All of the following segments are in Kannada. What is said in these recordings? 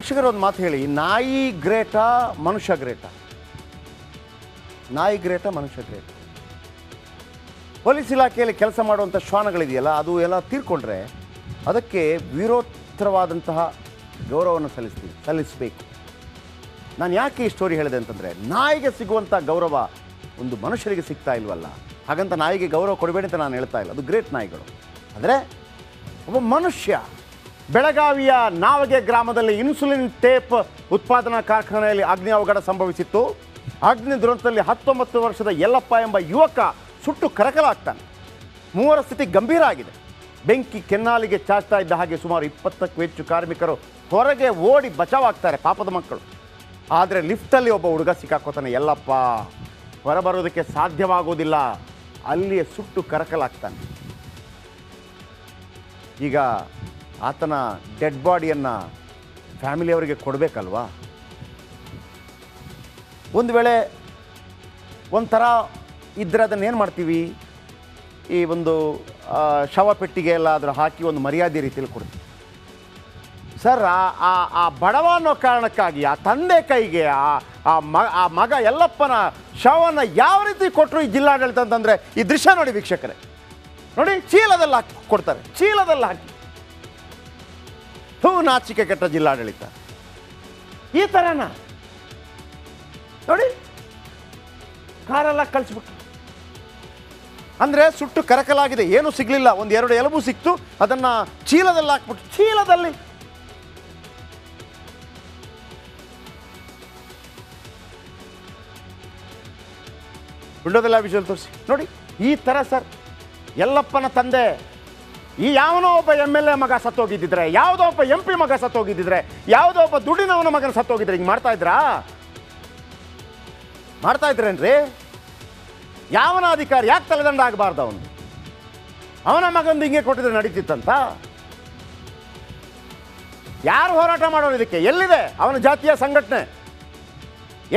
ವೀಕ್ಷಕರು ಒಂದು ಮಾತು ಹೇಳಿ, ನಾಯಿ ಗ್ರೇಟಾ ಮನುಷ್ಯ ಗ್ರೇಟಾ? ನಾಯಿ ಗ್ರೇಟಾ ಮನುಷ್ಯ ಗ್ರೇಟಾ? ಪೊಲೀಸ್ ಇಲಾಖೆಯಲ್ಲಿ ಕೆಲಸ ಮಾಡುವಂಥ ಶ್ವಾನಗಳಿದೆಯಲ್ಲ, ಅದು ಎಲ್ಲ ತೀರ್ಕೊಂಡ್ರೆ ಅದಕ್ಕೆ ವಿರೋತ್ತರವಾದಂತಹ ಗೌರವವನ್ನು ಸಲ್ಲಿಸಬೇಕು. ನಾನು ಯಾಕೆ ಈ ಸ್ಟೋರಿ ಹೇಳಿದೆ ಅಂತಂದರೆ, ನಾಯಿಗೆ ಸಿಗುವಂಥ ಗೌರವ ಒಂದು ಮನುಷ್ಯರಿಗೆ ಸಿಗ್ತಾ ಇಲ್ವಲ್ಲ, ಹಾಗಂತ ನಾಯಿಗೆ ಗೌರವ ಕೊಡಬೇಡಿ ಅಂತ ನಾನು ಹೇಳ್ತಾ ಇಲ್ಲ, ಅದು ಗ್ರೇಟ್ ನಾಯಿಗಳು. ಆದರೆ ಒಬ್ಬ ಮನುಷ್ಯ ಬೆಳಗಾವಿಯ ನಾವಗೆ ಗ್ರಾಮದಲ್ಲಿ ಇನ್ಸುಲಿನ್ ಟೇಪ್ ಉತ್ಪಾದನಾ ಕಾರ್ಖಾನೆಯಲ್ಲಿ ಅಗ್ನಿ ಅವಘಡ ಸಂಭವಿಸಿತ್ತು. ಅಗ್ನಿ ದುರಂತದಲ್ಲಿ 19 ವರ್ಷದ ಯಲ್ಲಪ್ಪ ಎಂಬ ಯುವಕ ಸುಟ್ಟು ಕರಕಲಾಗ್ತಾನೆ. 3 ಸ್ಥಿತಿ ಗಂಭೀರ ಆಗಿದೆ. ಬೆಂಕಿ ಕೆನ್ನಾಲಿಗೆ ಚಾಚ್ತಾ ಇದ್ದ ಹಾಗೆ ಸುಮಾರು 20ಕ್ಕೂ ಹೆಚ್ಚು ಕಾರ್ಮಿಕರು ಹೊರಗೆ ಓಡಿ ಬಚಾವಾಗ್ತಾರೆ, ಪಾಪದ ಮಕ್ಕಳು. ಆದರೆ ಲಿಫ್ಟಲ್ಲಿ ಒಬ್ಬ ಹುಡುಗ ಸಿಕ್ಕಾಕೋತಾನೆ. ಯಲ್ಲಪ್ಪ ಹೊರಬರೋದಕ್ಕೆ ಸಾಧ್ಯವಾಗೋದಿಲ್ಲ, ಅಲ್ಲಿಯೇ ಸುಟ್ಟು ಕರಕಲಾಗ್ತಾನೆ. ಈಗ ಆತನ ಡೆಡ್ ಬಾಡಿಯನ್ನು ಫ್ಯಾಮಿಲಿಯವರಿಗೆ ಕೊಡಬೇಕಲ್ವಾ? ಒಂದು ವೇಳೆ ಒಂಥರ ಇದ್ದರೆ ಅದನ್ನೇನು ಮಾಡ್ತೀವಿ, ಈ ಒಂದು ಶವ ಪೆಟ್ಟಿಗೆ ಎಲ್ಲ ಅದರ ಹಾಕಿ ಒಂದು ಮರ್ಯಾದೆ ರೀತಿಯಲ್ಲಿ ಕೊಡ್ತೀವಿ. ಸರ್, ಆ ಬಡವ ಅನ್ನೋ ಕಾರಣಕ್ಕಾಗಿ ಆ ತಂದೆ ಕೈಗೆ ಆ ಮಗ ಯಲ್ಲಪ್ಪನ ಶವವನ್ನು ಯಾವ ರೀತಿ ಕೊಟ್ಟರು ಈ ಜಿಲ್ಲಾಡಳಿತ ಅಂತಂದರೆ, ಈ ದೃಶ್ಯ ನೋಡಿ ವೀಕ್ಷಕರೇ, ನೋಡಿ, ಚೀಲದಲ್ಲಿ ಹಾಕಿ ಕೊಡ್ತಾರೆ, ಚೀಲದಲ್ಲಿ ಹಾಕಿ. ನಾಚಿಕೆ ಕೆಟ್ಟ ಜಿಲ್ಲಾಡಳಿತ ಈ ಥರನ ನೋಡಿ, ಕಾರೆಲ್ಲ ಕಳಿಸ್ಬಿಟ್ರು. ಅಂದರೆ ಸುಟ್ಟು ಕರಕಲಾಗಿದೆ, ಏನೂ ಸಿಗಲಿಲ್ಲ, 1-2 ಎಲುಬು ಸಿಕ್ತು, ಅದನ್ನು ಚೀಲದಲ್ಲಿ ಹಾಕ್ಬಿಟ್ಟು, ಚೀಲದಲ್ಲಿ. ವಿಂಡೋದೆಲ್ಲ ವಿಷಯ ತೋರಿಸಿ ನೋಡಿ, ಈ ಥರ ಸರ್. ಯಲ್ಲಪ್ಪನ ತಂದೆ, ಈ ಯಾವನೋ ಒಬ್ಬ MLA ಮಗ ಸತ್ತೋಗಿದ್ದಿದ್ರೆ, ಯಾವುದೋ ಒಬ್ಬ MP ಮಗ ಸತ್ತೋಗಿದ್ದಿದ್ರೆ, ಯಾವುದೋ ಒಬ್ಬ ದುಡ್ಡಿನವನ ಮಗನ ಸತ್ತೋಗಿದ್ರೆ ಹಿಂಗೆ ಮಾಡ್ತಾ ಇದ್ರೇನ್ರಿ? ಯಾವನ ಅಧಿಕಾರಿ ಯಾಕೆ ತಲೆದಂಡ ಆಗಬಾರ್ದು? ಅವನ ಮಗಂದು ಹಿಂಗೆ ಕೊಟ್ಟಿದ್ರೆ ನಡೀತಿತ್ತಂತ? ಯಾರು ಹೋರಾಟ ಮಾಡೋರು ಇದಕ್ಕೆ? ಎಲ್ಲಿದೆ ಅವನ ಜಾತಿಯ ಸಂಘಟನೆ?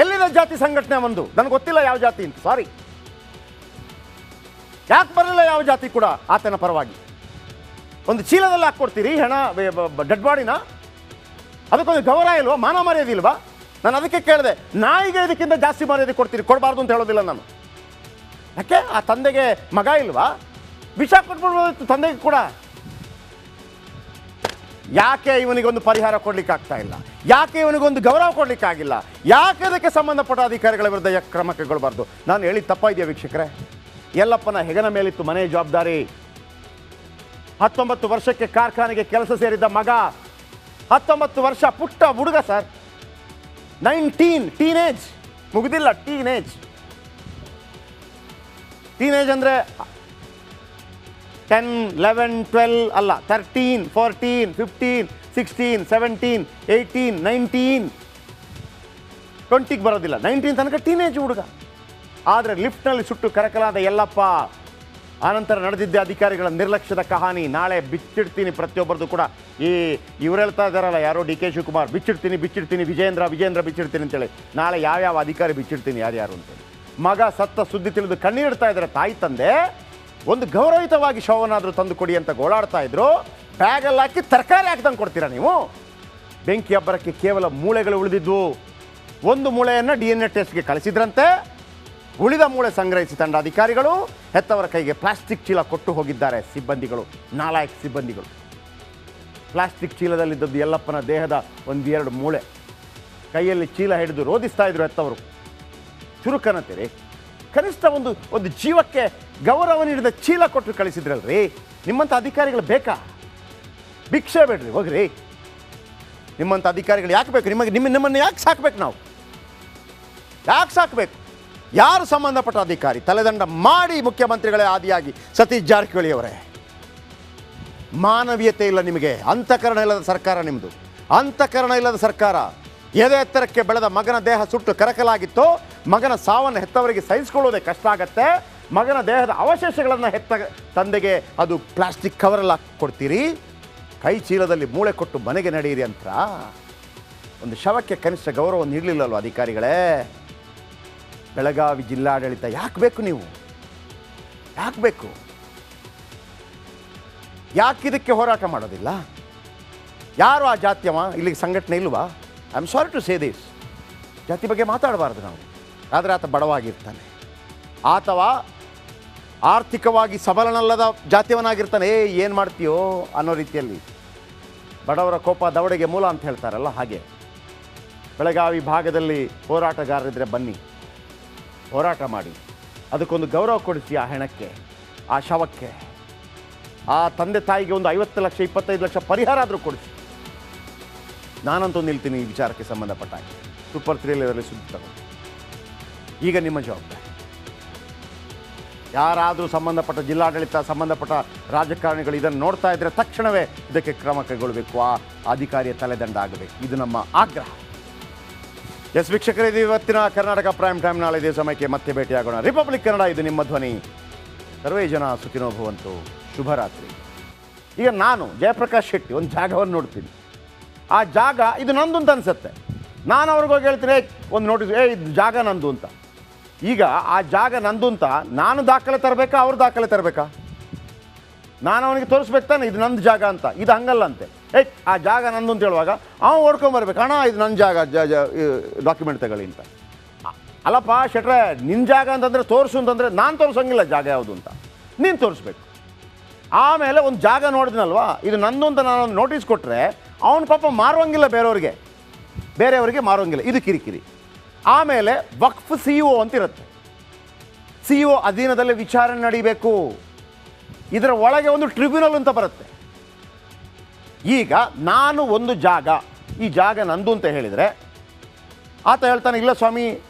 ಎಲ್ಲಿದೆ ಜಾತಿ ಸಂಘಟನೆ? ಒಂದು ನನಗೆ ಗೊತ್ತಿಲ್ಲ ಯಾವ ಜಾತಿ ಅಂತ, ಸಾರಿ. ಯಾಕೆ ಬರಲಿಲ್ಲ ಯಾವ ಜಾತಿ ಕೂಡ ಆತನ ಪರವಾಗಿ? ಒಂದು ಚೀಲದಲ್ಲಿ ಹಾಕ್ಕೊಡ್ತೀರಿ ಹೆಣ, ಡೆಡ್ ಬಾಡಿನ? ಅದಕ್ಕೊಂದು ಗೌರವ ಇಲ್ವಾ? ಮಾನ ಮರ್ಯಾದೆ ಇಲ್ವಾ? ನಾನು ಅದಕ್ಕೆ ಕೇಳಿದೆ, ನಾಯಿಗೆ ಇದಕ್ಕಿಂತ ಜಾಸ್ತಿ ಮರ್ಯಾದೆ ಕೊಡ್ತೀರಿ, ಕೊಡಬಾರ್ದು ಅಂತ ಹೇಳೋದಿಲ್ಲ ನಾನು. ಯಾಕೆ ಆ ತಂದೆಗೆ ಮಗ ಇಲ್ವಾ? ವಿಷ ಕೊಟ್ಬಿಡ್ಬೋದಿತ್ತು ತಂದೆಗೆ ಕೂಡ. ಯಾಕೆ ಇವನಿಗೊಂದು ಪರಿಹಾರ ಕೊಡ್ಲಿಕ್ಕೆ ಆಗ್ತಾ ಇಲ್ಲ? ಯಾಕೆ ಇವನಿಗೊಂದು ಗೌರವ ಕೊಡ್ಲಿಕ್ಕಾಗಿಲ್ಲ? ಯಾಕೆ ಇದಕ್ಕೆ ಸಂಬಂಧಪಟ್ಟ ಅಧಿಕಾರಿಗಳ ವಿರುದ್ಧ ಕ್ರಮ ಕೈಗೊಳ್ಳಬಾರ್ದು? ನಾನು ಹೇಳಿದ ತಪ್ಪಾಇದೆಯಾ ವೀಕ್ಷಕರೇ? ಯಲ್ಲಪ್ಪನ ಹೆಗನ ಮೇಲಿತ್ತು ಮನೆ ಜವಾಬ್ದಾರಿ. 19 ವರ್ಷಕ್ಕೆ ಕಾರ್ಖಾನೆಗೆ ಕೆಲಸ ಸೇರಿದ್ದ ಮಗ, 19 ವರ್ಷ ಪುಟ್ಟ ಹುಡುಗ ಸರ್, 19, ಟೀನೇಜ್ ಮುಗಿದಿಲ್ಲ, ಟೀನೇಜ್ ಅಂದರೆ 10, 11, 12 ಅಲ್ಲ, 13, 14, 15, 16, 17, 18, 19, 20ಗೆ ಬರೋದಿಲ್ಲ, 19 ತನಕ ಟೀನೇಜ್ ಹುಡುಗ. ಆದರೆ ಲಿಫ್ಟ್ನಲ್ಲಿ ಸುಟ್ಟು ಕರಕಲಾದ ಯಲ್ಲಪ್ಪ. ಆನಂತರ ನಡೆದಿದ್ದ ಅಧಿಕಾರಿಗಳ ನಿರ್ಲಕ್ಷ್ಯದ ಕಹಾನಿ. ನಾಳೆ ಬಿಚ್ಚಿಡ್ತೀನಿ ಪ್ರತಿಯೊಬ್ಬರದು ಕೂಡ. ಇವ್ರು ಹೇಳ್ತಾ ಇದ್ದಾರಲ್ಲ, ಯಾರೋ DK ಶಿವಕುಮಾರ್, ಬಿಚ್ಚಿಡ್ತೀನಿ ವಿಜೇಂದ್ರ ಬಿಚ್ಚಿಡ್ತೀನಿ ಅಂತೇಳಿ. ನಾಳೆ ಯಾವ್ಯಾವ ಅಧಿಕಾರಿ ಬಿಚ್ಚಿಡ್ತೀನಿ ಯಾರ್ಯಾರು ಅಂತೇಳಿ. ಮಗ ಸತ್ತ ಸುದ್ದಿ ತಿಳಿದು ಕಣ್ಣೀರಿಡ್ತಾ ಇದ್ದಾರೆ ತಾಯಿ ತಂದೆ. ಒಂದು ಗೌರವಿತವಾಗಿ ಶವನಾದರೂ ತಂದು ಕೊಡಿ ಅಂತ ಗೋಳಾಡ್ತಾ ಇದ್ರು. ಬ್ಯಾಗಲ್ಲಿ ಹಾಕಿ ತರಕಾರಿ ಹಾಕ್ದಂಗೆ ಕೊಡ್ತೀರಾ ನೀವು? ಬೆಂಕಿ ಅಬ್ಬರಕ್ಕೆ ಕೇವಲ ಮೂಳೆಗಳು ಉಳಿದಿದ್ವು. ಒಂದು ಮೂಳೆಯನ್ನು DNA ಟೆಸ್ಟ್ಗೆ ಕಳಿಸಿದ್ರಂತೆ. ಉಳಿದ ಮೂಳೆ ಸಂಗ್ರಹಿಸಿ ತಂಡ ಅಧಿಕಾರಿಗಳು ಹೆತ್ತವರ ಕೈಗೆ ಪ್ಲಾಸ್ಟಿಕ್ ಚೀಲ ಕೊಟ್ಟು ಹೋಗಿದ್ದಾರೆ ಸಿಬ್ಬಂದಿಗಳು, ನಾಲಾಯಕ್ ಸಿಬ್ಬಂದಿಗಳು. ಪ್ಲಾಸ್ಟಿಕ್ ಚೀಲದಲ್ಲಿದ್ದದ್ದು ಯಲ್ಲಪ್ಪನ ದೇಹದ 1-2 ಮೂಳೆ. ಕೈಯಲ್ಲಿ ಚೀಲ ಹಿಡಿದು ರೋಧಿಸ್ತಾ ಇದ್ರು ಹೆತ್ತವರು. ಚುರುಕನಂತೀರಿ, ಕನಿಷ್ಠ ಒಂದು ಜೀವಕ್ಕೆ ಗೌರವ ನೀಡಿದ ಚೀಲ ಕೊಟ್ಟು ಕಳಿಸಿದ್ರಲ್ರಿ. ನಿಮ್ಮಂಥ ಅಧಿಕಾರಿಗಳು ಬೇಕಾ? ಭಿಕ್ಷೆ ಬೇಡ್ರಿ, ಹೋಗ್ರಿ. ನಿಮ್ಮಂಥ ಅಧಿಕಾರಿಗಳು ಯಾಕೆ ಬೇಕು? ನಿಮ್ಮನ್ನು ಯಾಕೆ ಸಾಕಬೇಕು? ನಾವು ಯಾಕೆ ಸಾಕಬೇಕು? ಯಾರು ಸಂಬಂಧಪಟ್ಟ ಅಧಿಕಾರಿ ತಲೆದಂಡ ಮಾಡಿ ಮುಖ್ಯಮಂತ್ರಿಗಳೇ ಆದಿಯಾಗಿ ಸತೀಶ್ ಜಾರಕಿಹೊಳಿ ಅವರೇ, ಮಾನವೀಯತೆ ಇಲ್ಲ ನಿಮಗೆ. ಅಂತಃಕರಣ ಇಲ್ಲದ ಸರ್ಕಾರ ನಿಮ್ಮದು, ಅಂತಃಕರಣ ಇಲ್ಲದ ಸರ್ಕಾರ. ಎದೆ ಎತ್ತರಕ್ಕೆ ಬೆಳೆದ ಮಗನ ದೇಹ ಸುಟ್ಟು ಕರಕಲಾಗಿತ್ತು. ಮಗನ ಸಾವನ್ನು ಹೆತ್ತವರಿಗೆ ಸಹಿಸಿಕೊಳ್ಳೋದೇ ಕಷ್ಟ ಆಗತ್ತೆ. ಮಗನ ದೇಹದ ಅವಶೇಷಗಳನ್ನು ಹೆತ್ತ ತಂದೆಗೆ ಅದು ಪ್ಲಾಸ್ಟಿಕ್ ಕವರಲ್ಲಿ ಹಾಕಿ ಕೊಡ್ತೀರಿ. ಕೈ ಚೀಲದಲ್ಲಿ ಮೂಳೆ ಕೊಟ್ಟು ಮನೆಗೆ ನಡೆಯಿರಿ ಅಂತ. ಒಂದು ಶವಕ್ಕೆ ಕನಿಷ್ಠ ಗೌರವ ನೀಡಲಿಲ್ಲಲ್ವ ಅಧಿಕಾರಿಗಳೇ? ಬೆಳಗಾವಿ ಜಿಲ್ಲಾಡಳಿತ ಯಾಕೆ ಬೇಕು? ನೀವು ಯಾಕೆ ಬೇಕು? ಯಾಕೆ ಇದಕ್ಕೆ ಹೋರಾಟ ಮಾಡೋದಿಲ್ಲ? ಯಾರು ಆ ಜಾತ್ಯವ? ಇಲ್ಲಿಗೆ ಸಂಘಟನೆ ಇಲ್ವಾ? I am sorry to say this. ಜಾತಿ ಬಗ್ಗೆ ಮಾತಾಡಬಾರ್ದು ನಾವು. ಆದರೆ ಆತ ಬಡವಾಗಿರ್ತಾನೆ, ಆತವ ಆರ್ಥಿಕವಾಗಿ ಸಬಲನಲ್ಲದ ಜಾತಿಯವನಾಗಿರ್ತಾನೆ. ಏನು ಮಾಡ್ತೀಯೋ ಅನ್ನೋ ರೀತಿಯಲ್ಲಿ ಬಡವರ ಕೋಪ ದವಡೆಗೆ ಮೂಲ ಅಂತ ಹೇಳ್ತಾರಲ್ಲ, ಹಾಗೆ ಬೆಳಗಾವಿ ಭಾಗದಲ್ಲಿ ಹೋರಾಟಗಾರರಿದ್ದರೆ ಬನ್ನಿ, ಹೋರಾಟ ಮಾಡಿ, ಅದಕ್ಕೊಂದು ಗೌರವ ಕೊಡಿಸಿ. ಆ ಹೆಣಕ್ಕೆ, ಆ ಶವಕ್ಕೆ, ಆ ತಂದೆ ತಾಯಿಗೆ ಒಂದು 50 ಲಕ್ಷ 25 ಲಕ್ಷ ಪರಿಹಾರ ಆದರೂ ಕೊಡಿಸಿ. ನಾನಂತೂ ನಿಲ್ತೀನಿ ಈ ವಿಚಾರಕ್ಕೆ ಸಂಬಂಧಪಟ್ಟ ಹಾಗೆ. ಸೂಪರ್ 3 ಲೆವೆಲ್ಲಿ ಸುದ್ದಿ ತಗೊಂಡು ಈಗ ನಿಮ್ಮ ಜವಾಬ್ದಾರಿ. ಯಾರಾದರೂ ಸಂಬಂಧಪಟ್ಟ ಜಿಲ್ಲಾಡಳಿತ, ಸಂಬಂಧಪಟ್ಟ ರಾಜಕಾರಣಿಗಳು ಇದನ್ನು ನೋಡ್ತಾ ಇದ್ದರೆ ತಕ್ಷಣವೇ ಇದಕ್ಕೆ ಕ್ರಮ ಕೈಗೊಳ್ಳಬೇಕು, ಆ ಅಧಿಕಾರಿಯ ತಲೆದಂಡ ಆಗಬೇಕು. ಇದು ನಮ್ಮ ಆಗ್ರಹ. ಎಸ್ ವೀಕ್ಷಕರೇ, ಇದು ಇವತ್ತಿನ ಕರ್ನಾಟಕ ಪ್ರೈಮ್ ಟೈಮ್. ನಾಳೆ ಇದೇ ಸಮಯಕ್ಕೆ ಮತ್ತೆ ಭೇಟಿಯಾಗೋಣ. ರಿಪಬ್ಲಿಕ್ ಕನ್ನಡ, ಇದು ನಿಮ್ಮ ಧ್ವನಿ. ಸರ್ವೇ ಜನ ಸುಖಿನೋ ಭವಂತು. ಶುಭರಾತ್ರಿ. ಈಗ ನಾನು ಜಯಪ್ರಕಾಶ್ ಶೆಟ್ಟಿ ಒಂದು ಜಾಗವನ್ನು ನೋಡ್ತೀನಿ, ಆ ಜಾಗ ಇದು ನಂದು ಅಂತ ಅನಿಸುತ್ತೆ. ನಾನು ಅವ್ರಿಗೋಗಿ ಹೇಳ್ತೀನಿ, ಒಂದು ನೋಟಿಸ್, ಇದು ಜಾಗ ನಂದು ಅಂತ. ಈಗ ಆ ಜಾಗ ನಂದು ಅಂತ ನಾನು ದಾಖಲೆ ತರಬೇಕಾ, ಅವ್ರು ದಾಖಲೆ ತರಬೇಕಾ? ನಾನು ಅವನಿಗೆ ತೋರಿಸ್ಬೇಕು ತಾನೆ ಇದು ನಂದು ಜಾಗ ಅಂತ. ಇದು ಹಂಗಲ್ಲ ಅಂತೆ. ಆ ಜಾಗ ನಂದು ಅಂತ ಹೇಳುವಾಗ ಅವನು ಓಡ್ಕೊಂಬರ್ಬೇಕು, ಅಣ್ಣ ಇದು ನನ್ನ ಜಾಗ, ಡಾಕ್ಯುಮೆಂಟ್ ತಗೊಳ್ಳಿ ಅಂತ. ಅಲ್ಲಪ್ಪ ಶೆಟ್ರೆ, ನಿನ್ನ ಜಾಗ ಅಂತಂದರೆ ತೋರಿಸು ಅಂತಂದರೆ ನಾನು ತೋರಿಸೋಂಗಿಲ್ಲ ಜಾಗ ಯಾವುದು ಅಂತ, ನೀನು ತೋರಿಸ್ಬೇಕು. ಆಮೇಲೆ ಒಂದು ಜಾಗ ನೋಡಿದ್ನಲ್ವಾ, ಇದು ನಂದು ಅಂತ ನಾನು ಒಂದು ನೋಟಿಸ್ ಕೊಟ್ಟರೆ ಅವನ ಪಾಪ ಮಾರುವಂಗಿಲ್ಲ, ಬೇರೆಯವರಿಗೆ ಮಾರುವಂಗಿಲ್ಲ. ಇದು ಕಿರಿಕಿರಿ. ಆಮೇಲೆ ವಕ್ಫ್ CEO ಅಂತಿರುತ್ತೆ. CEO ಅಧೀನದಲ್ಲಿ ವಿಚಾರಣೆ ನಡೀಬೇಕು. ಇದರ ಒಳಗೆ ಒಂದು ಟ್ರಿಬ್ಯುನಲ್ ಅಂತ ಬರುತ್ತೆ. ಈಗ ನಾನು ಒಂದು ಜಾಗ, ಈ ಜಾಗ ನಂದು ಅಂತ ಹೇಳಿದರೆ ಆತ ಹೇಳ್ತಾನೆ, ಇಲ್ಲ ಸ್ವಾಮಿ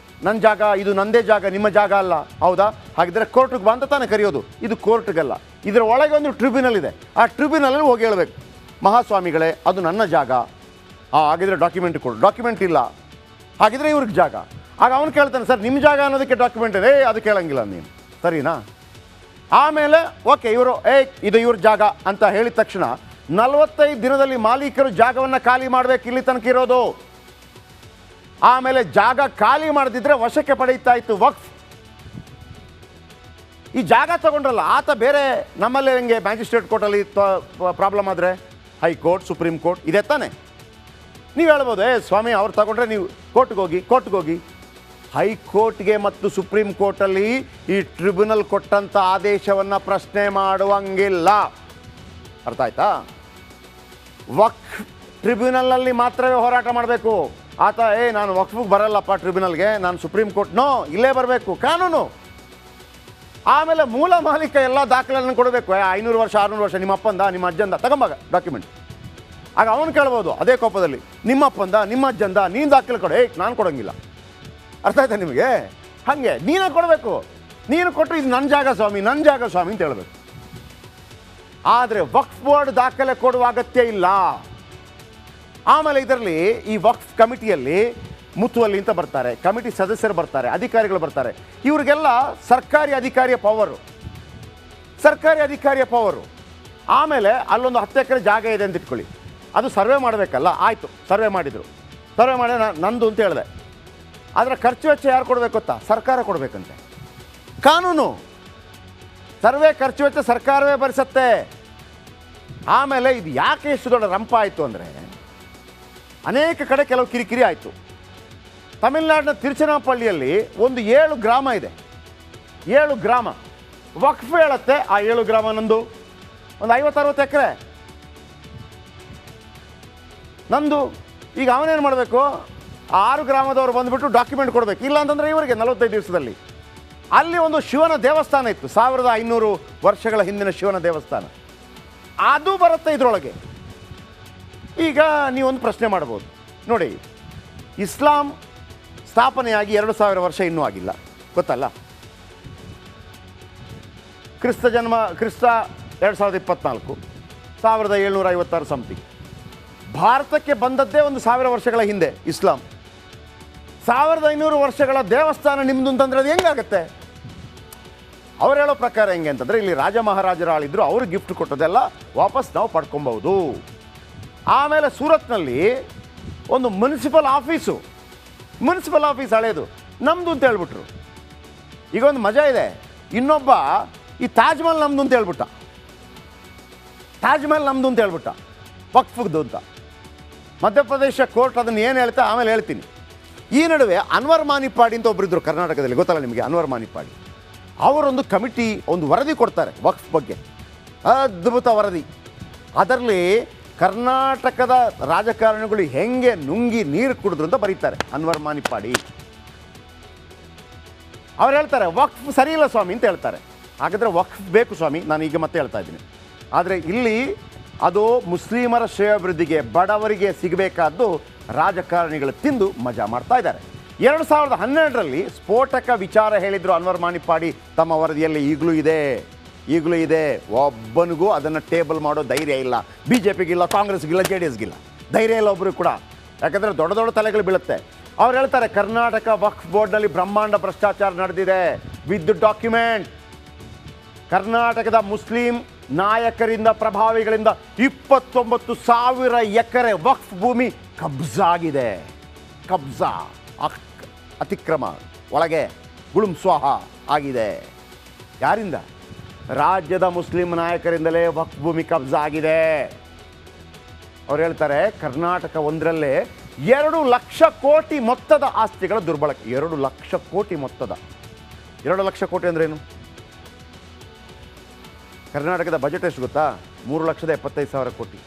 ನನ್ನ ಜಾಗ, ಇದು ನಂದೇ ಜಾಗ, ನಿಮ್ಮ ಜಾಗ ಅಲ್ಲ. ಹೌದಾ? ಹಾಗಿದ್ರೆ ಕೋರ್ಟ್ಗೆ ಬಾ ಅಂತ ತಾನೇ ಕರೆಯೋದು. ಇದು ಕೋರ್ಟ್ಗಲ್ಲ, ಇದರ ಒಳಗೆ ಒಂದು ಟ್ರಿಬ್ಯುನಲ್ ಇದೆ. ಆ ಟ್ರಿಬ್ಯುನಲಲ್ಲಿ ಹೋಗಿ ಹೇಳಬೇಕು, ಮಹಾಸ್ವಾಮಿಗಳೇ ಅದು ನನ್ನ ಜಾಗ. ಹಾಗಿದ್ರೆ ಡಾಕ್ಯುಮೆಂಟ್ ಕೊಡು. ಡಾಕ್ಯುಮೆಂಟ್ ಇಲ್ಲ, ಹಾಗಿದ್ರೆ ಇವ್ರಿಗೆ ಜಾಗ. ಆಗ ಅವನು ಕೇಳ್ತಾನೆ, ಸರ್ ನಿಮ್ಮ ಜಾಗ ಅನ್ನೋದಕ್ಕೆ ಡಾಕ್ಯುಮೆಂಟ್ ಇದೆ, ಅದು ಕೇಳಂಗಿಲ್ಲ ನೀನು, ಸರಿನಾ? ಆಮೇಲೆ ಓಕೆ, ಇವರು ಇದು ಇವ್ರ ಜಾಗ ಅಂತ ಹೇಳಿದ ತಕ್ಷಣ 45 ದಿನದಲ್ಲಿ ಮಾಲೀಕರು ಜಾಗವನ್ನು ಖಾಲಿ ಮಾಡಬೇಕು, ಇಲ್ಲಿ ತನಕ ಇರೋದು. ಆಮೇಲೆ ಜಾಗ ಖಾಲಿ ಮಾಡದಿದ್ರೆ ವಶಕ್ಕೆ ಪಡೆಯುತ್ತಾ ಇತ್ತು ವಕ್ಫ್. ಈ ಜಾಗ ತಗೊಂಡ್ರಲ್ಲ ಆತ ಬೇರೆ, ನಮ್ಮಲ್ಲೇ ಹೆಂಗೆ ಮ್ಯಾಜಿಸ್ಟ್ರೇಟ್ ಕೋರ್ಟಲ್ಲಿ ಪ್ರಾಬ್ಲಮ್ ಆದರೆ ಹೈಕೋರ್ಟ್, ಸುಪ್ರೀಂ ಕೋರ್ಟ್ ಇದೆ ತಾನೆ. ನೀವು ಹೇಳ್ಬೋದು, ಸ್ವಾಮಿ ಅವ್ರು ತಗೊಂಡ್ರೆ ನೀವು ಕೋರ್ಟ್ಗೆ ಹೋಗಿ. ಹೈಕೋರ್ಟ್ಗೆ ಮತ್ತು ಸುಪ್ರೀಂ ಕೋರ್ಟಲ್ಲಿ ಈ ಟ್ರಿಬ್ಯುನಲ್ ಕೊಟ್ಟಂಥ ಆದೇಶವನ್ನು ಪ್ರಶ್ನೆ ಮಾಡುವಂಗಿಲ್ಲ. ಅರ್ಥ ಆಯ್ತಾ? ವಕ್ಫ್ ಟ್ರಿಬ್ಯುನಲ್ನಲ್ಲಿ ಮಾತ್ರವೇ ಹೋರಾಟ ಮಾಡಬೇಕು. ಆತ ನಾನು ವಕ್ಫಿಗೆ ಬರಲ್ಲಪ್ಪ ಟ್ರಿಬ್ಯುನಲ್ಗೆ, ನಾನು ಸುಪ್ರೀಂ ಕೋರ್ಟ್ನೋ ಇಲ್ಲೇ ಬರಬೇಕು, ಕಾನೂನು. ಆಮೇಲೆ ಮೂಲ ಮಾಲೀಕ ಎಲ್ಲ ದಾಖಲೆಗಳನ್ನು ಕೊಡಬೇಕು. 500 ವರ್ಷ 600 ವರ್ಷ ನಿಮ್ಮ ಅಪ್ಪಂದ, ನಿಮ್ಮ ಅಜ್ಜಂದ, ತಗೊಂಬಾಗ ಡಾಕ್ಯುಮೆಂಟ್. ಆಗ ಅವನು ಕೇಳ್ಬೋದು ಅದೇ ಕೋಪದಲ್ಲಿ, ನಿಮ್ಮ ಅಪ್ಪಂದ, ನಿಮ್ಮ ಅಜ್ಜಂದ, ನೀನು ದಾಖಲೆ ಕೊಡು. ನಾನು ಕೊಡೋಂಗಿಲ್ಲ. ಅರ್ಥ ಆಯ್ತಾ ನಿಮಗೆ? ಹಾಗೆ ನೀನೇ ಕೊಡಬೇಕು. ನೀನು ಕೊಟ್ಟರೆ ಇದು ನನ್ನ ಜಾಗ ಸ್ವಾಮಿ, ನನ್ನ ಜಾಗ ಸ್ವಾಮಿ ಅಂತ ಹೇಳಬೇಕು. ಆದರೆ ವಕ್ಫ್ ಬೋರ್ಡ್ ದಾಖಲೆ ಕೊಡುವ ಅಗತ್ಯ ಇಲ್ಲ. ಆಮೇಲೆ ಇದರಲ್ಲಿ ಈ ವಕ್ಫ್ ಕಮಿಟಿಯಲ್ಲಿ ಮುತುವಲ್ಲಿ ಅಂತ ಬರ್ತಾರೆ, ಕಮಿಟಿ ಸದಸ್ಯರು ಬರ್ತಾರೆ, ಅಧಿಕಾರಿಗಳು ಬರ್ತಾರೆ. ಇವರಿಗೆಲ್ಲ ಸರ್ಕಾರಿ ಅಧಿಕಾರಿಯ ಪವರು. ಆಮೇಲೆ ಅಲ್ಲೊಂದು 10 ಎಕರೆ ಜಾಗ ಇದೆ ಅಂತ ಇಟ್ಕೊಳ್ಳಿ, ಅದು ಸರ್ವೆ ಮಾಡಬೇಕಲ್ಲ. ಆಯಿತು, ಸರ್ವೆ ಮಾಡಿದರು. ಸರ್ವೆ ಮಾಡಿ ನಂದು ಅಂತ ಹೇಳಿದೆ. ಆದರೆ ಖರ್ಚು ವೆಚ್ಚ ಯಾರು ಕೊಡಬೇಕು ಗೊತ್ತಾ? ಸರ್ಕಾರ ಕೊಡಬೇಕಂತೆ. ಕಾನೂನು. ಸರ್ವೆ ಖರ್ಚು ವೆಚ್ಚ ಸರ್ಕಾರವೇ ಭರಿಸುತ್ತೆ. ಆಮೇಲೆ ಇದು ಯಾಕೆ ಎಷ್ಟು ದೊಡ್ಡ ರಂಪ ಆಯಿತು ಅಂದರೆ, ಅನೇಕ ಕಡೆ ಕೆಲವು ಕಿರಿಕಿರಿ ಆಯಿತು. ತಮಿಳುನಾಡಿನ ತಿರುಚನಾಪಳ್ಳಿಯಲ್ಲಿ ಒಂದು 7 ಗ್ರಾಮ ಇದೆ. 7 ಗ್ರಾಮ ವಕ್ಫ್ ಹೇಳುತ್ತೆ, ಆ 7 ಗ್ರಾಮ ನಂದು. ಒಂದು 50-60 ಎಕರೆ ನಂದು. ಈಗ ಅವನೇನು ಮಾಡಬೇಕು? 6 ಗ್ರಾಮದವರು ಬಂದುಬಿಟ್ಟು ಡಾಕ್ಯುಮೆಂಟ್ ಕೊಡಬೇಕು. ಇಲ್ಲ ಅಂತಂದರೆ ಇವರಿಗೆ 45 ದಿವಸದಲ್ಲಿ. ಅಲ್ಲಿ ಒಂದು ಶಿವನ ದೇವಸ್ಥಾನ ಇತ್ತು, 1500 ವರ್ಷಗಳ ಹಿಂದಿನ ಶಿವನ ದೇವಸ್ಥಾನ, ಅದು ಬರುತ್ತೆ ಇದರೊಳಗೆ. ಈಗ ನೀವೊಂದು ಪ್ರಶ್ನೆ ಮಾಡ್ಬೋದು ನೋಡಿ, ಇಸ್ಲಾಂ ಸ್ಥಾಪನೆಯಾಗಿ 2000 ವರ್ಷ ಇನ್ನೂ ಆಗಿಲ್ಲ, ಗೊತ್ತಲ್ಲ? ಕ್ರಿಸ್ತ 2024, 1756 ಸಮಥಿಂಗ್. ಭಾರತಕ್ಕೆ ಬಂದದ್ದೇ ಒಂದು 1000 ವರ್ಷಗಳ ಹಿಂದೆ ಇಸ್ಲಾಂ. 1500 ವರ್ಷಗಳ ದೇವಸ್ಥಾನ ನಿಮ್ಮದು ಅಂತಂದರೆ ಅದು ಹೆಂಗಾಗತ್ತೆ? ಅವ್ರು ಹೇಳೋ ಪ್ರಕಾರ ಹೆಂಗೆ ಅಂತಂದರೆ, ಇಲ್ಲಿ ರಾಜ ಮಹಾರಾಜರು ಆಳಿದ್ರು, ಅವರು ಗಿಫ್ಟ್ ಕೊಟ್ಟದೆಲ್ಲ ವಾಪಸ್ ನಾವು ಪಡ್ಕೊಬೋದು. ಆಮೇಲೆ ಸೂರತ್ನಲ್ಲಿ ಒಂದು ಮುನ್ಸಿಪಲ್ ಆಫೀಸ್ ಹಳೇದು ನಮ್ಮದು ಅಂತ ಹೇಳ್ಬಿಟ್ರು. ಈಗ ಒಂದು ಮಜಾ ಇದೆ, ಇನ್ನೊಬ್ಬ ಈ ತಾಜ್ ಮಹಲ್ ನಮ್ಮದು ಅಂತ ಹೇಳ್ಬಿಟ್ಟ, ವಕ್ಫ್ದು ಅಂತ. ಮಧ್ಯಪ್ರದೇಶ ಕೋರ್ಟ್ ಅದನ್ನು ಏನು ಹೇಳ್ತಾ ಆಮೇಲೆ ಹೇಳ್ತೀನಿ. ಈ ನಡುವೆ ಅನ್ವರ್ ಮಾನಿಪ್ಪಾಡಿ ಅಂತ ಒಬ್ಬರಿದ್ದರು ಕರ್ನಾಟಕದಲ್ಲಿ, ಗೊತ್ತಲ್ಲ ನಿಮಗೆ ಅನ್ವರ್ ಮಾನಿಪ್ಪಾಡಿ. ಅವರೊಂದು ಕಮಿಟಿ ಒಂದು ವರದಿ ಕೊಡ್ತಾರೆ ವಕ್ಫ್ ಬಗ್ಗೆ, ಅದ್ಭುತ ವರದಿ. ಅದರಲ್ಲಿ ಕರ್ನಾಟಕದ ರಾಜಕಾರಣಿಗಳು ಹೆಂಗೆ ನುಂಗಿ ನೀರು ಕುಡಿದ್ರು ಅಂತ ಬರೀತಾರೆ ಅನ್ವರ್ ಮಾನಿಪ್ಪಾಡಿ. ಅವ್ರು ಹೇಳ್ತಾರೆ ವಕ್ಫ್ ಸರಿ ಇಲ್ಲ ಸ್ವಾಮಿ ಅಂತ ಹೇಳ್ತಾರೆ. ಹಾಗಾದರೆ ವಕ್ಫ್ ಬೇಕು ಸ್ವಾಮಿ, ನಾನು ಈಗ ಮತ್ತೆ ಹೇಳ್ತಾ ಇದ್ದೀನಿ. ಆದರೆ ಇಲ್ಲಿ ಅದು ಮುಸ್ಲಿಮರ ಶ್ರೇಯೋಭಿವೃದ್ಧಿಗೆ, ಬಡವರಿಗೆ ಸಿಗಬೇಕಾದ್ದು ರಾಜಕಾರಣಿಗಳು ತಿಂದು ಮಜಾ ಮಾಡ್ತಾ ಇದ್ದಾರೆ. 2012ರಲ್ಲಿ ಸ್ಫೋಟಕ ವಿಚಾರ ಹೇಳಿದರು ಅನ್ವರ್ ಮಾನಿಪ್ಪಾಡಿ ತಮ್ಮ ವರದಿಯಲ್ಲಿ. ಈಗಲೂ ಇದೆ. ಒಬ್ಬನಿಗೂ ಅದನ್ನು ಟೇಬಲ್ ಮಾಡೋ ಧೈರ್ಯ ಇಲ್ಲ. BJPಗಿಲ್ಲ, ಕಾಂಗ್ರೆಸ್ಗಿಲ್ಲ, JDSಗಿಲ್ಲ ಧೈರ್ಯ ಇಲ್ಲ ಒಬ್ಬರು ಕೂಡ. ಯಾಕಂದರೆ ದೊಡ್ಡ ದೊಡ್ಡ ತಲೆಗಳು ಬೀಳುತ್ತೆ. ಅವ್ರು ಹೇಳ್ತಾರೆ ಕರ್ನಾಟಕ ವಕ್ಫ್ ಬೋರ್ಡ್ನಲ್ಲಿ ಬ್ರಹ್ಮಾಂಡ ಭ್ರಷ್ಟಾಚಾರ ನಡೆದಿದೆ ವಿತ್ ಡಾಕ್ಯುಮೆಂಟ್. ಕರ್ನಾಟಕದ ಮುಸ್ಲಿಂ ನಾಯಕರಿಂದ, ಪ್ರಭಾವಿಗಳಿಂದ 29,000 ಎಕರೆ ವಕ್ಫ್ ಭೂಮಿ ಕಬ್ಜಾಗಿದೆ. ಅತಿಕ್ರಮ, ಒಳಗೆ ಗುಳುಂ ಸ್ವಾಹ ಆಗಿದೆ. ಯಾರಿಂದ? ರಾಜ್ಯದ ಮುಸ್ಲಿಂ ನಾಯಕರಿಂದಲೇ ವಕ್ಫ್ ಭೂಮಿ ಕಬ್ಜಾ ಆಗಿದೆ. ಅವ್ರು ಹೇಳ್ತಾರೆ ಕರ್ನಾಟಕ ಒಂದರಲ್ಲೇ 2 ಲಕ್ಷ ಕೋಟಿ ಮೊತ್ತದ ಆಸ್ತಿಗಳ ದುರ್ಬಳಕೆ. 2 ಲಕ್ಷ ಕೋಟಿ ಮೊತ್ತದ, 2 ಲಕ್ಷ ಕೋಟಿ ಅಂದ್ರೇನು? ಕರ್ನಾಟಕದ ಬಜೆಟ್ ಎಷ್ಟು ಗೊತ್ತಾ? 3,75,000 ಕೋಟಿ.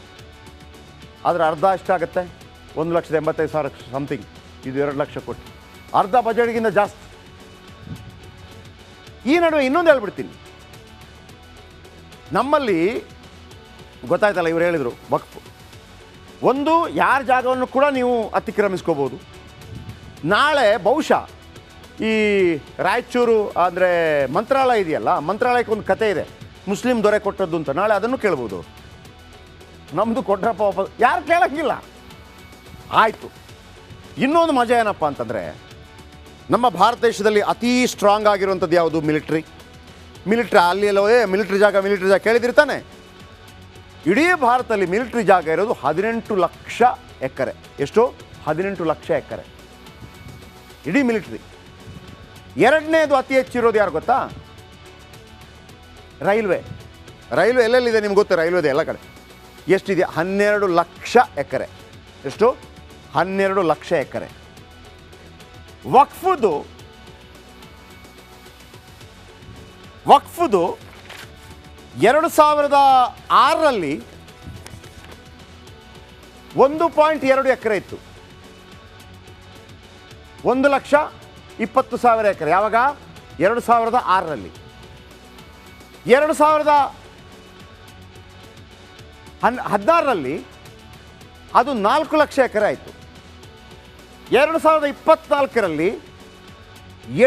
ಆದರೆ ಅರ್ಧ ಎಷ್ಟಾಗುತ್ತೆ? 1,85,000 ಸಮಥಿಂಗ್. ಇದು 2 ಲಕ್ಷ ಕೋಟಿ, ಅರ್ಧ ಬಜೆಟ್ಗಿಂತ ಜಾಸ್ತಿ. ಈ ನಡುವೆ ಇನ್ನೊಂದು ಹೇಳ್ಬಿಡ್ತೀನಿ. ನಮ್ಮಲ್ಲಿ ಗೊತ್ತಾಯ್ತಲ್ಲ, ಇವರು ಹೇಳಿದರು ವಕ್ಫ್ ಒಂದು ಯಾರ ಜಾಗವನ್ನು ಕೂಡ ನೀವು ಅತಿಕ್ರಮಿಸ್ಕೋಬೋದು. ನಾಳೆ ಬಹುಶಃ ಈ ರಾಯಚೂರು ಅಂದರೆ ಮಂತ್ರಾಲಯ ಇದೆಯಲ್ಲ, ಮಂತ್ರಾಲಯಕ್ಕೆ ಒಂದು ಕತೆ ಇದೆ, ಮುಸ್ಲಿಂ ದೊರೆ ಕೊಟ್ಟದ್ದು ಅಂತ. ನಾಳೆ ಅದನ್ನು ಕೇಳ್ಬೋದು. ನಮ್ಮದು ಕೊಟ್ರಪ್ಪ ವಾಪಸ್, ಯಾರು ಕೇಳೋಂಗಿಲ್ಲ. ಆಯಿತು. ಇನ್ನೊಂದು ಮಜಾ ಏನಪ್ಪ ಅಂತಂದರೆ, ನಮ್ಮ ಭಾರತ ದೇಶದಲ್ಲಿ ಅತೀ ಸ್ಟ್ರಾಂಗ್ ಆಗಿರುವಂಥದ್ದು ಯಾವುದು? ಮಿಲಿಟ್ರಿ. ಅಲ್ಲಿ ಎಲ್ಲೋ ಮಿಲಿಟ್ರಿ ಜಾಗ ಕೇಳಿದಿರ್ತಾನೆ. ಇಡೀ ಭಾರತದಲ್ಲಿ ಮಿಲಿಟ್ರಿ ಜಾಗ ಇರೋದು 18 ಲಕ್ಷ ಎಕರೆ. ಎಷ್ಟು? 18 ಲಕ್ಷ ಎಕರೆ ಇಡೀ ಮಿಲಿಟ್ರಿ. ಎರಡನೇದು ಅತಿ ಹೆಚ್ಚಿರೋದು ಯಾರು ಗೊತ್ತಾ? ರೈಲ್ವೆ ಎಲ್ಲೆಲ್ಲಿದೆ ನಿಮ್ಗೆ ಗೊತ್ತು? ರೈಲ್ವೆದೆ ಎಲ್ಲ ಕಡೆ. ಎಷ್ಟಿದೆ? 12 ಲಕ್ಷ ಎಕರೆ. ಎಷ್ಟು? 12 ಲಕ್ಷ ಎಕರೆ. ವಕ್ಫುದು 2006ರಲ್ಲಿ 1.2 ಎಕರೆ ಇತ್ತು. 1,20,000 ಎಕರೆ. ಯಾವಾಗ? 2006ರಲ್ಲಿ. 2016ರಲ್ಲಿ ಅದು 4 ಲಕ್ಷ ಎಕರೆ ಆಯಿತು. 2024ರಲ್ಲಿ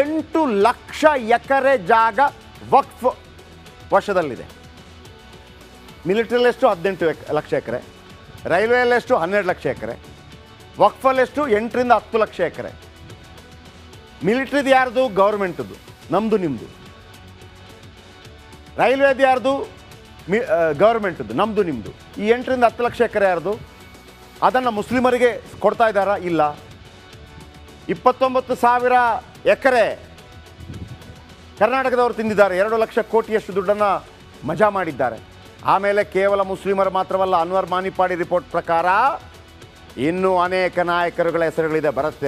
8 ಲಕ್ಷ ಎಕರೆ ಜಾಗ ವಕ್ಫ್ ವಶದಲ್ಲಿದೆ. ಮಿಲಿಟರಿಯಲ್ಲೆಷ್ಟು? 18 ಲಕ್ಷ ಎಕರೆ. ರೈಲ್ವೆಯಲ್ಲೆಷ್ಟು? 12 ಲಕ್ಷ ಎಕರೆ. ವಕ್ಫಲ್ಲೆಷ್ಟು? 8ರಿಂದ 10 ಲಕ್ಷ ಎಕರೆ. ಮಿಲಿಟ್ರಿದು ಯಾರ್ದು? ಗೌರ್ಮೆಂಟದ್ದು, ನಮ್ಮದು ನಿಮ್ಮದು. ರೈಲ್ವೆದು ಯಾರ್ದು? ಗೌರ್ಮೆಂಟದ್ದು, ನಮ್ಮದು ನಿಮ್ಮದು. ಈ 8ರಿಂದ 10 ಲಕ್ಷ ಎಕರೆ ಯಾರ್ದು? ಅದನ್ನು ಮುಸ್ಲಿಮರಿಗೆ ಕೊಡ್ತಾ ಇದ್ದಾರಾ? ಇಲ್ಲ. 29,000 ಎಕರೆ ಕರ್ನಾಟಕದವರು ತಿಂದಿದ್ದಾರೆ. 2 ಲಕ್ಷ ಕೋಟಿಯಷ್ಟು ದುಡ್ಡನ್ನು ಮಜಾ ಮಾಡಿದ್ದಾರೆ. ಆಮೇಲೆ ಕೇವಲ ಮುಸ್ಲಿಮರು ಮಾತ್ರವಲ್ಲ, ಅನ್ವರ್ ಮಾನಿಪ್ಪಾಡಿ ರಿಪೋರ್ಟ್ ಪ್ರಕಾರ ಇನ್ನೂ ಅನೇಕ ನಾಯಕರುಗಳ ಹೆಸರುಗಳಿದೆ. ಬರುತ್ತೆ.